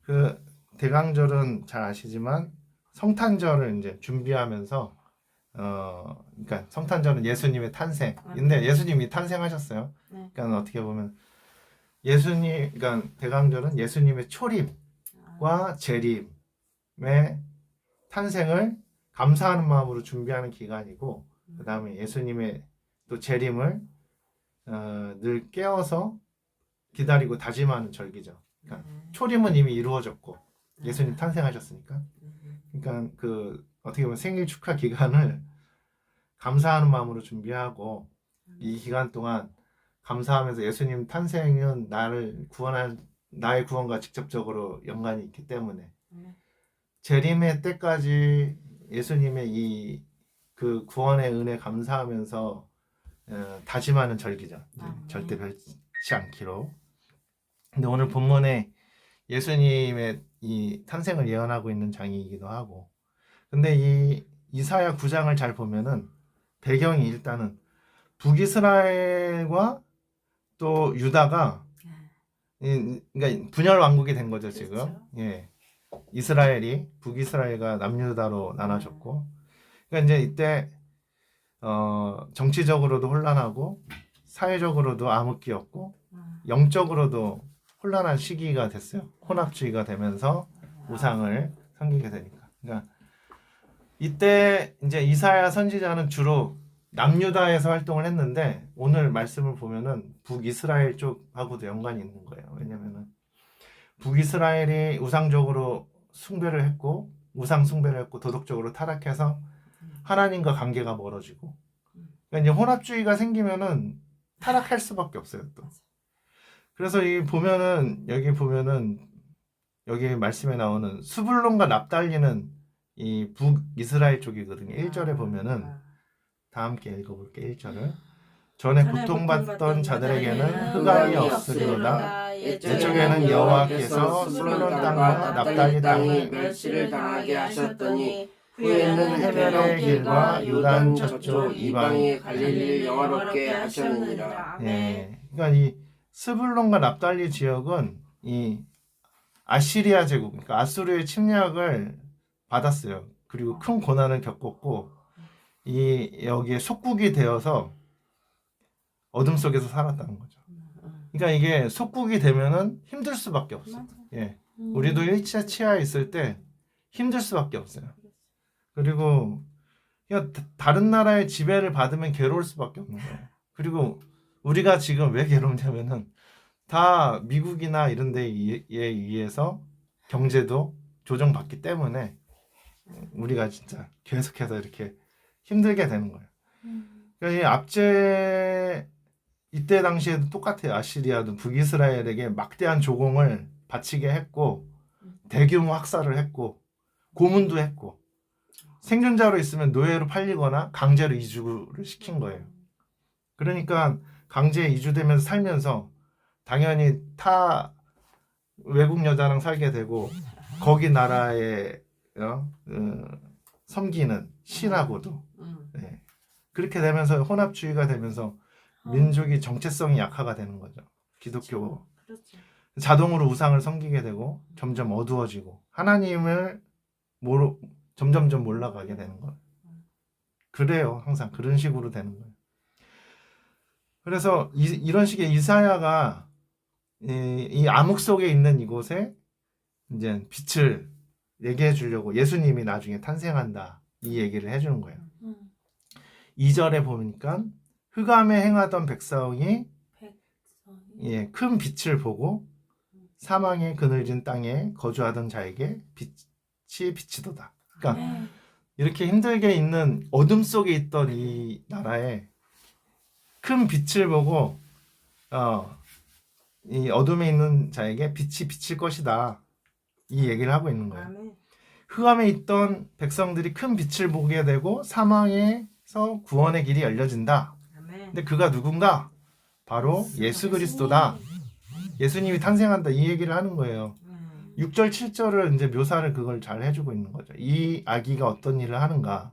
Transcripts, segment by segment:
그 대강절은 잘 아시지만 성탄절을 이제 준비하면서 그러니까 성탄절은 예수님의 탄생. 근데 예수님이 탄생하셨어요. 네. 그러니까 어떻게 보면 그러니까 대강절은 예수님의 초림과 재림의 탄생을 감사하는 마음으로 준비하는 기간이고, 그 다음에 예수님의 또 재림을 늘 깨어서 기다리고 다짐하는 절기죠. 그러니까 초림은 이미 이루어졌고 예수님 탄생하셨으니까. 그러니까 그 어떻게 보면 생일 축하 기간을 감사하는 마음으로 준비하고, 이 기간 동안 감사하면서 예수님 탄생은 나의 구원과 직접적으로 연관이 있기 때문에 재림의 때까지 예수님의 이 그 구원의 은혜 감사하면서 다짐하는 절기죠. 절대 변치 않기로. 근데 오늘 본문에 예수님의 이 탄생을 예언하고 있는 장이기도 하고, 근데 이 이사야 9장을 잘 보면은 배경이 일단은 북이스라엘과 또 유다가 그러니까 분열 왕국이 된 거죠 지금. 그렇죠. 예, 이스라엘이 북이스라엘과 남유다로 나눠졌고, 그러니까 이제 이때 정치적으로도 혼란하고 사회적으로도 암흑기였고 영적으로도 혼란한 시기가 됐어요. 혼합주의가 되면서 우상을 섬기게 되니까. 그러니까 이때 이제 이사야 선지자는 주로 남유다에서 활동을 했는데, 오늘 말씀을 보면은 북이스라엘 쪽하고도 연관이 있는 거예요. 왜냐면은 북이스라엘이 우상적으로 숭배를 했고, 우상 숭배를 했고 도덕적으로 타락해서 하나님과 관계가 멀어지고, 그러니까 이제 혼합주의가 생기면은 타락할 수밖에 없어요 또. 그래서 여기 말씀에 나오는 스불론과 납달리는 이 북이스라엘 쪽이거든요. 1절에 보면은 다 함께 읽어볼게요. 1절을. 전에 고통받던 자들에게는 흑암이 없으리로다. 옛적에는 여호와께서 스불론 땅과 납달리 땅이 멸시를 당하게 하셨더니 후에는 헤벨의 길과 요단 저쪽 이방의 갈릴리를 영화롭게 하셨느니라. 예, 그러니까 이 스불론과 납달리 지역은 이 아시리아 제국, 그러니까 아수르의 침략을 받았어요. 그리고 큰 고난을 겪었고, 여기에 속국이 되어서 어둠 속에서 살았다는 거죠. 그러니까 이게 속국이 되면은 힘들 수밖에 없어. 예, 우리도 1차 치하에 있을 때 힘들 수밖에 없어요. 그리고 그냥 다른 나라의 지배를 받으면 괴로울 수밖에 없는 거예요. 그리고 우리가 지금 왜 괴롭냐면은 다 미국이나 이런 데에 의해서 경제도 조정받기 때문에 우리가 진짜 계속해서 이렇게 힘들게 되는 거예요. 그러니까 이때 당시에도 똑같아요. 아시리아도 북이스라엘에게 막대한 조공을 바치게 했고, 대규모 학살을 했고, 고문도 했고, 생존자로 있으면 노예로 팔리거나 강제로 이주를 시킨 거예요. 그러니까 강제 이주되면서 살면서 당연히 타 외국 여자랑 살게 되고, 거기 나라에 섬기는 신하고도 그렇게 되면서 혼합주의가 되면서 민족이 정체성이 약화가 되는 거죠. 기독교. 그렇죠. 자동으로 우상을 섬기게 되고 점점 어두워지고 하나님을 점점점 몰라가게 되는 거예요. 그래요. 항상 그런 식으로 되는 거예요. 그래서 이런 식의 이사야가 이 암흑 속에 있는 이곳에 이제 빛을 얘기해 주려고 예수님이 나중에 탄생한다, 이 얘기를 해주는 거예요. 2절에 보니까 흑암에 행하던 백성이 큰 빛을 보고 사망의 그늘진 땅에 거주하던 자에게 빛이 비치도다. 그러니까 이렇게 힘들게 있는 어둠 속에 있던 이 나라에 큰 빛을 보고 이 어둠에 있는 자에게 빛이 비칠 것이다, 이 얘기를 하고 있는 거예요. 흑암에 있던 백성들이 큰 빛을 보게 되고 사망에서 구원의 길이 열려진다. 근데 그가 누군가? 바로 예수 그리스도다. 예수님이 탄생한다, 이 얘기를 하는 거예요. 6절 7절을 이제 묘사를 그걸 잘 해주고 있는 거죠. 이 아기가 어떤 일을 하는가.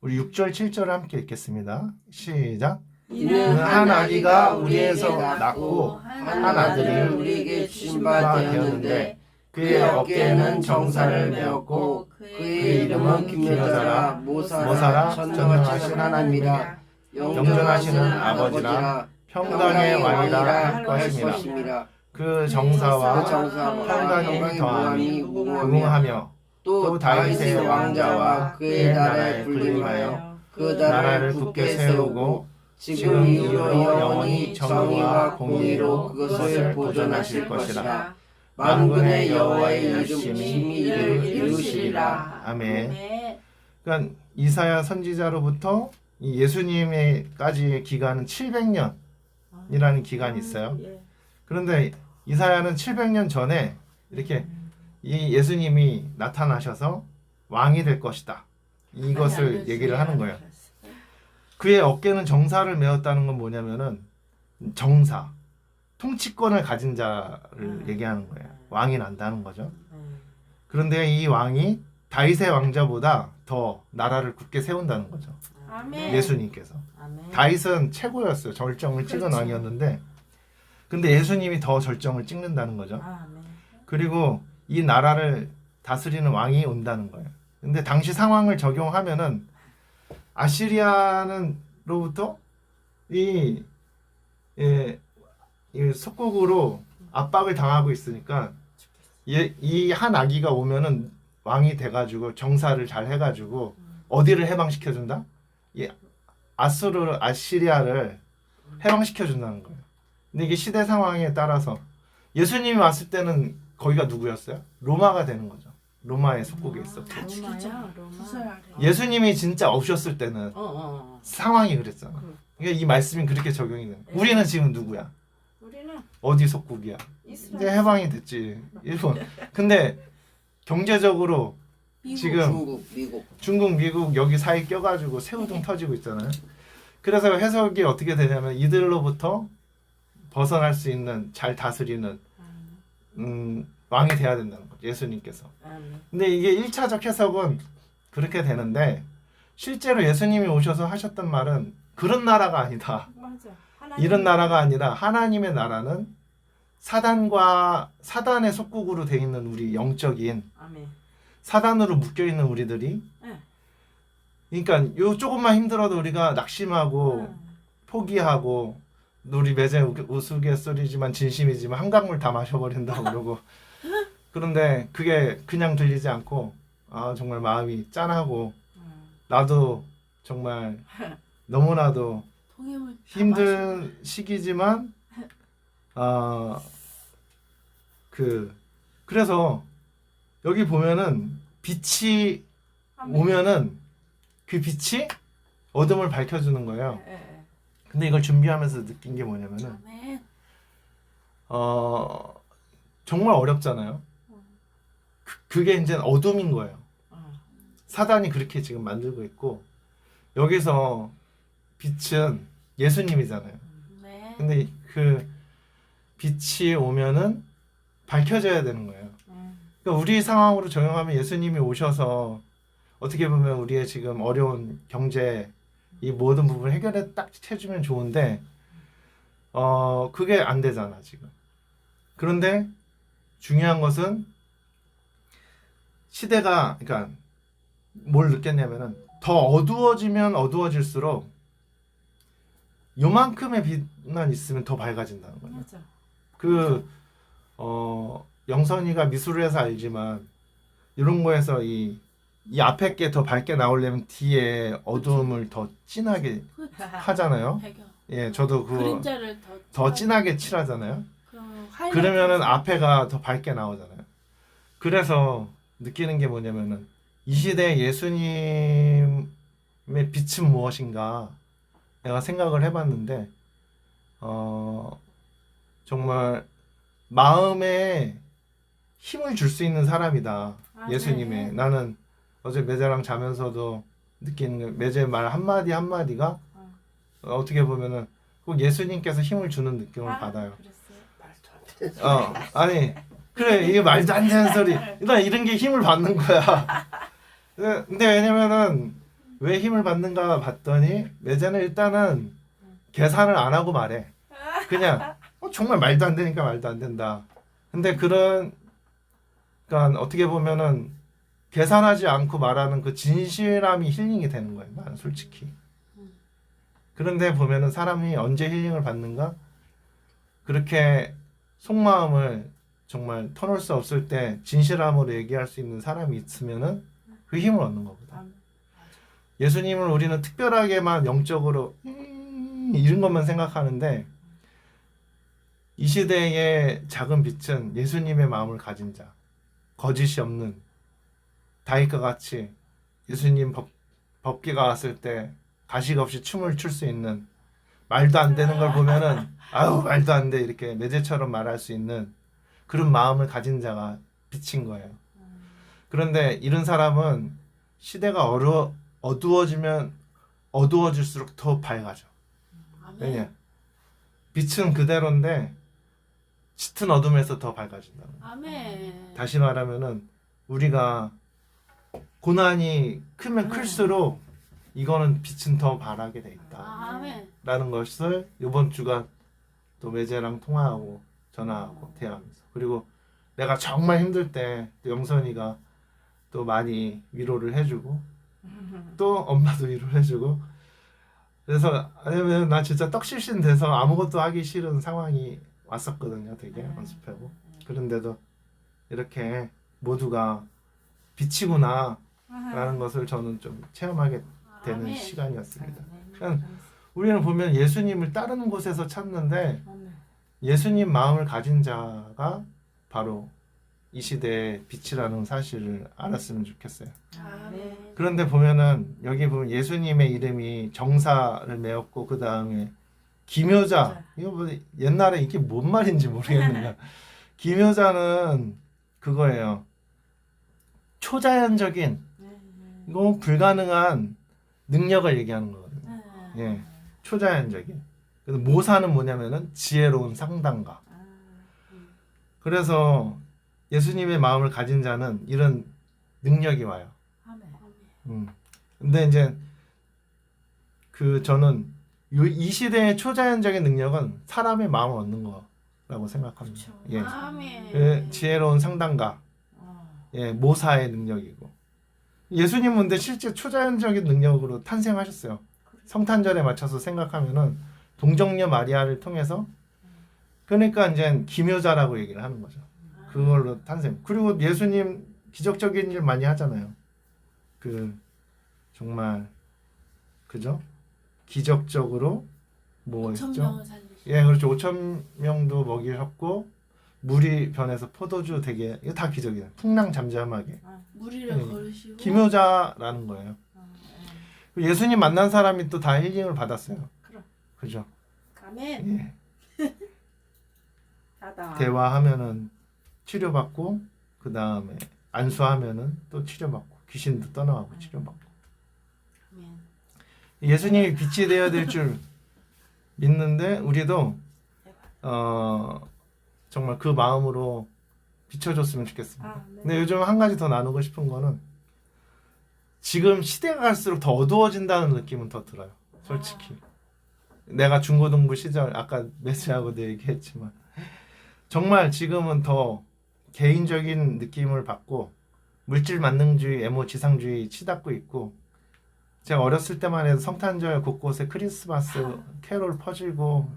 우리 6절 7절을 함께 읽겠습니다. 시작. 이는 한 아기가 우리에서 낳고 한 아들을 우리에게 주신 바 되었는데 그의 어깨에는 정사를 메었고 그의 이름은 김여자라 모사라 전능하신 하나님이라 영존하시는 아버지라 평강의 왕이라 할 것임이라. 그 정사와 평강이 평강이 무궁하며 무궁하며 또 다윗의 왕자와 그의 나라에 군림하여 그 나라를 굳게 세우고 지금 이후로 영원히 정의와 공의로 그것을 보존하실 것이라. 만군의 여호와의 열심히 이를 이루시리라. 아멘. 그러니까 이사야 선지자로부터 이 예수님에까지의 기간은 700년이라는 기간이 있어요. 그런데 이사야는 700년 전에 이렇게 이 예수님이 나타나셔서 왕이 될 것이다. 이것을 얘기를 하는 거예요. 그의 어깨는 정사를 메었다는 건 뭐냐면은 정사, 통치권을 가진 자를 얘기하는 거예요. 왕이 난다는 거죠. 그런데 이 왕이 다윗의 왕자보다 더 나라를 굳게 세운다는 거죠. 아멘. 예수님께서. 아멘. 다윗은 최고였어요. 절정을 찍은 그렇죠. 왕이었는데 근데 예수님이 더 절정을 찍는다는 거죠. 아멘. 그리고 이 나라를 다스리는 왕이 온다는 거예요. 근데 당시 상황을 적용하면은 아시리아는로부터 이 속국으로 압박을 당하고 있으니까 이 한 아기가 오면은 왕이 돼가지고 정사를 잘 해가지고 어디를 해방시켜준다? 이 아시리아를 해방시켜준다는 거예요. 근데 이게 시대 상황에 따라서 예수님이 왔을 때는 거기가 누구였어요? 로마가 되는 거죠. 로마의 속국에 있었고. 다 죽였잖아. 로마. 예수님이 진짜 오셨을 때는 상황이 그랬잖아. 그러니까 이 말씀이 그렇게 적용이 돼. 우리는 지금 누구야? 우리는 어디 속국이야? 이스라엘. 이제 해방이 됐지. 일본. 근데 경제적으로 미국. 지금 중국, 미국 여기 사이 껴가지고 새우등 터지고 있잖아요. 그래서 해석이 어떻게 되냐면 이들로부터 벗어날 수 있는 잘 다스리는 왕이 돼야 된다는 거죠. 예수님께서. 아멘. 근데 이게 1차적 해석은 그렇게 되는데 실제로 예수님이 오셔서 하셨던 말은 그런 나라가 아니다. 맞아. 이런 나라가 아니라 하나님의 나라는 사단의 속국으로 돼 있는 우리 영적인 아멘. 사단으로 묶여 있는 우리들이 네. 그러니까 요 조금만 힘들어도 우리가 낙심하고 포기하고 우리 매제 우스갯소리지만 진심이지만 한강물 다 마셔버린다고 그러고 그런데 그게 그냥 들리지 않고 아 정말 마음이 짠하고 나도 정말 너무나도 통행을 힘든 시기지만 그래서 여기 보면은 빛이 오면은 그 빛이 어둠을 밝혀주는 거예요. 근데 이걸 준비하면서 느낀 게 뭐냐면은 아멘. 정말 어렵잖아요. 그게 이제 어둠인 거예요. 사단이 그렇게 지금 만들고 있고 여기서 빛은 예수님이잖아요. 네. 근데 그 빛이 오면은 밝혀져야 되는 거예요. 그러니까 우리 상황으로 적용하면 예수님이 오셔서 어떻게 보면 우리의 지금 어려운 경제 이 모든 부분을 해결해 딱 해주면 좋은데 그게 안 되잖아 지금. 그런데 중요한 것은 시대가 그러니까 뭘 느꼈냐면은 더 어두워지면 어두워질수록 요만큼의 빛만 있으면 더 밝아진다는 거예요. 맞아. 영선이가 미술을 해서 알지만 이런 거에서 이 앞에 게 더 밝게 나오려면 뒤에 어두움을 더 진하게 하잖아요. 배경. 예, 저도 그거 그림자를 더 진하게 칠하잖아요. 그러면은 그러면은 앞에가 더 밝게 나오잖아요. 그래서 느끼는 게 뭐냐면은 이 시대에 예수님의 빛은 무엇인가 내가 생각을 해봤는데 정말 마음에 힘을 줄 수 있는 사람이다. 예수님의. 나는 어제 매제랑 자면서도 느끼는 게 매제 말 한마디 한마디가 어떻게 보면은 꼭 예수님께서 힘을 주는 느낌을 받아요. 아니 그래 이게 말도 안 되는 소리. 일단 이런 게 힘을 받는 거야. 근데 왜냐면은 왜 힘을 받는가 봤더니 매제는 일단은 계산을 안 하고 말해. 그냥 정말 말도 안 되니까 말도 안 된다. 근데 그런 그러니까 어떻게 보면은 계산하지 않고 말하는 그 진실함이 힐링이 되는 거예요. 나는 솔직히. 그런데 보면은 사람이 언제 힐링을 받는가? 그렇게 속마음을 정말 터놓을 수 없을 때 진실함으로 얘기할 수 있는 사람이 있으면은 그 힘을 얻는 거거든. 예수님을 우리는 특별하게만 영적으로 이런 것만 생각하는데 이 시대의 작은 빛은 예수님의 마음을 가진 자, 거짓이 없는 다윗과 같이 예수님 법궤가 왔을 때 가식 없이 춤을 출 수 있는, 말도 안 되는 걸 보면은 아우 말도 안 돼 이렇게 매제처럼 말할 수 있는 그런 마음을 가진 자가 빛인 거예요. 그런데 이런 사람은 시대가 어두워지면 어두워질수록 더 밝아져. 왜냐? 빛은 그대로인데 짙은 어둠에서 더 밝아진다. 아멘. 다시 말하면은 우리가 고난이 크면 클수록 이거는 빛은 더 바라게 돼 있다. 아멘. 라는 것을 이번 주간 또 매제랑 통화하고 전화하고 대화하면서, 그리고 내가 정말 힘들 때 또 영선이가 또 많이 위로를 해주고 또 엄마도 위로를 해주고, 그래서 아니면 나 진짜 떡실신 돼서 아무것도 하기 싫은 상황이 왔었거든요. 되게 연습하고. 그런데도 이렇게 모두가 빛이구나 라는 것을 저는 좀 체험하게 되는 아멘. 시간이었습니다. 그러니까 우리는 보면 예수님을 다른 곳에서 찾는데 아멘. 예수님 마음을 가진 자가 바로 이 시대의 빛이라는 사실을 알았으면 좋겠어요. 아멘. 그런데 보면은 여기 보면 예수님의 이름이 정사를 메었고 그 다음에 기묘자, 이거 뭐 옛날에 이게 뭔 말인지 모르겠는데 기묘자는 그거예요. 초자연적인, 이거 불가능한 능력을 얘기하는 거거든요. 예, 초자연적인. 그래서 모사는 뭐냐면은 지혜로운 상담가. 그래서 예수님의 마음을 가진 자는 이런 능력이 와요. 아멘. 근데 이제 저는 이 시대의 초자연적인 능력은 사람의 마음을 얻는 거라고 생각합니다. 예, 아멘. 지혜로운 상담가, 예, 모사의 능력이고, 예수님은 근데 실제 초자연적인 능력으로 탄생하셨어요. 성탄절에 맞춰서 생각하면은 동정녀 마리아를 통해서, 그러니까 이제 기묘자라고 얘기를 하는 거죠. 그걸로 탄생. 그리고 예수님 기적적인 일 많이 하잖아요. 정말 그죠? 기적적으로 뭐 했죠? 5,000명을 살리시고. 예, 그렇죠. 5,000명도 먹이셨고 물이 변해서 포도주 되게, 이거 다 기적이에요. 풍랑 잠잠하게. 무리를 예. 걸으시고. 기묘자라는 거예요. 예수님 만난 사람이 또 다 힐링을 받았어요. 그죠? 아멘. 예. 대화하면은 치료받고, 그 다음에 안수하면은 또 치료받고, 귀신도 떠나가고 치료받고. 아멘. 예수님이 빛이 되어야 될 줄 믿는데 우리도 정말 그 마음으로 비춰줬으면 좋겠습니다. 근데 요즘 한 가지 더 나누고 싶은 거는 지금 시대가 갈수록 더 어두워진다는 느낌은 더 들어요. 솔직히. 내가 중고등부 시절 아까 메시하고도 얘기했지만 정말 지금은 더 개인적인 느낌을 받고 물질 만능주의, 애모 지상주의 치닫고 있고, 제가 어렸을 때만 해도 성탄절 곳곳에 크리스마스 캐롤 퍼지고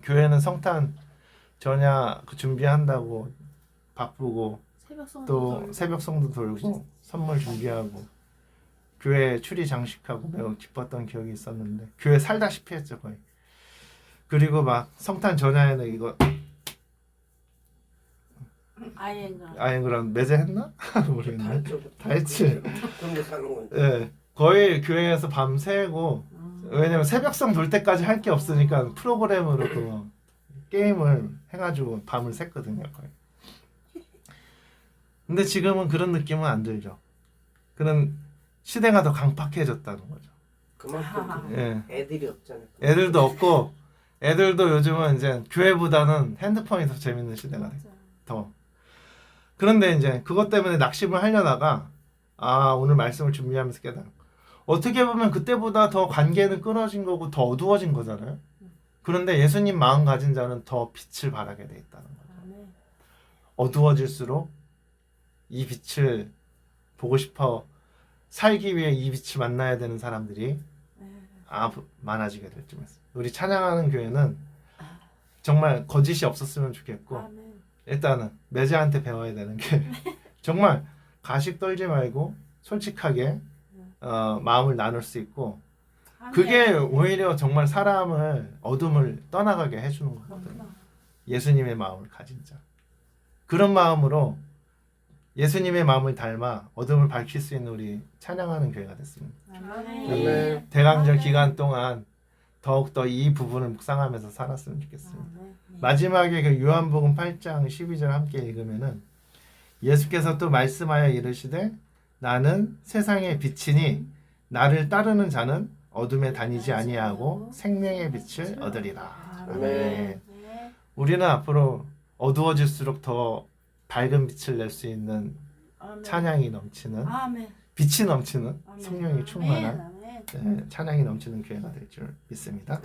교회는 성탄 전야 준비한다고 바쁘고 또 새벽송도 돌고 선물 준비하고 교회 추리 장식하고 매우 기뻤던 기억이 있었는데 교회 살다시피 했죠 거의. 그리고 막 성탄 전야에는 이거 아이앵그랑 매제 했나? 모르겠네. 다 했지. 그런 거 사는 건데. 예, 거의 교회에서 밤 새고, 왜냐면 새벽성 돌 때까지 할 게 없으니까 프로그램으로 그 게임을 해가지고 밤을 샜거든요 거의. 근데 지금은 그런 느낌은 안 들죠. 그런 시대가 더 강팍해졌다는 거죠. 그만큼 예, 애들이 없잖아요. 애들도 없고, 애들도 요즘은 이제 교회보다는 핸드폰이 더 재밌는 시대가 돼. 더. 그런데 이제 그것 때문에 낙심을 하려다가 오늘 말씀을 준비하면서 깨달은, 어떻게 보면 그때보다 더 관계는 끊어진 거고 더 어두워진 거잖아요. 그런데 예수님 마음 가진 자는 더 빛을 발하게 돼 있다는 거죠. 어두워질수록 이 빛을 보고 싶어 살기 위해 이 빛을 만나야 되는 사람들이 많아지게 될 줄 믿습니다. 우리 찬양하는 교회는 정말 거짓이 없었으면 좋겠고 아멘. 일단은 매자한테 배워야 되는 게 정말 가식 떨지 말고 솔직하게 마음을 나눌 수 있고 아멘. 그게 오히려 정말 사람을 어둠을 떠나가게 해주는 거거든요. 예수님의 마음을 가진 자. 그런 마음으로 예수님의 마음을 닮아 어둠을 밝힐 수 있는 우리 찬양하는 교회가 됐습니다. 아멘. 아멘. 대강절 아멘. 기간 동안 더욱더 이 부분을 묵상하면서 살았으면 좋겠습니다. 아멘. 마지막에 그 요한복음 8장 12절 함께 읽으면은 예수께서 또 말씀하여 이르시되 나는 세상의 빛이니 나를 따르는 자는 어둠에 다니지 아니하고 생명의 빛을 얻으리라. 아멘. 아멘. 네. 우리는 앞으로 어두워질수록 더 밝은 빛을 낼 수 있는 아멘. 찬양이 넘치는 아멘. 빛이 넘치는 아멘. 성령이 충만한 아멘. 찬양이 넘치는 교회가 될 줄 믿습니다.